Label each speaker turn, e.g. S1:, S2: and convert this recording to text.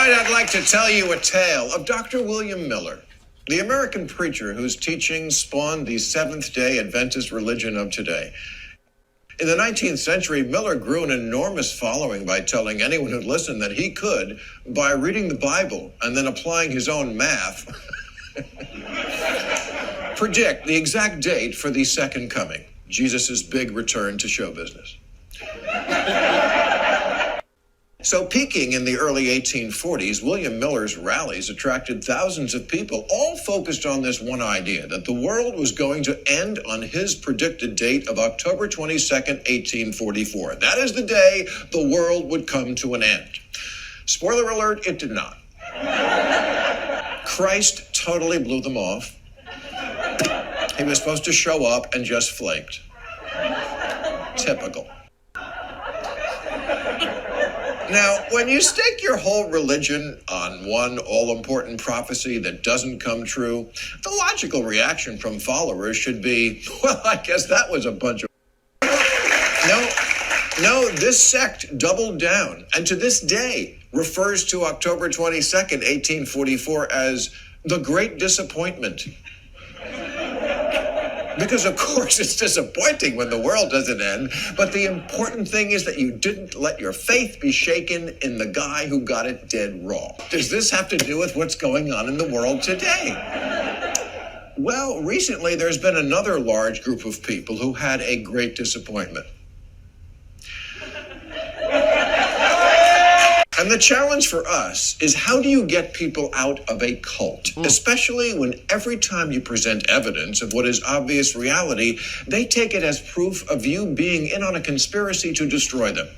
S1: Tonight, I'd like to tell you a tale of Dr. William Miller, the American preacher whose teachings spawned the Seventh-day Adventist religion of today. In the 19th century, Miller grew an enormous following by telling anyone who'd listen that he could, by reading the Bible and then applying his own math, predict the exact date for the second coming, Jesus' big return to show business. So peaking in the early 1840s, William Miller's rallies attracted thousands of people, all focused on this one idea, that the world was going to end on his predicted date of October 22nd, 1844. That is the day the world would come to an end. Spoiler alert, it did not. Christ totally blew them off. He was supposed to show up and just flaked. Typical. Now, when you stake your whole religion on one all-important prophecy that doesn't come true, the logical reaction from followers should be, well, I guess that was a bunch of... No, this sect doubled down, and to this day refers to October 22nd, 1844 as the Great Disappointment. Because, of course, it's disappointing when the world doesn't end, but the important thing is that you didn't let your faith be shaken in the guy who got it dead wrong. Does this have to do with what's going on in the world today? Well, recently there's been another large group of people who had a great disappointment. And the challenge for us is, how do you get people out of a cult? Especially when every time you present evidence of what is obvious reality, they take it as proof of you being in on a conspiracy to destroy them.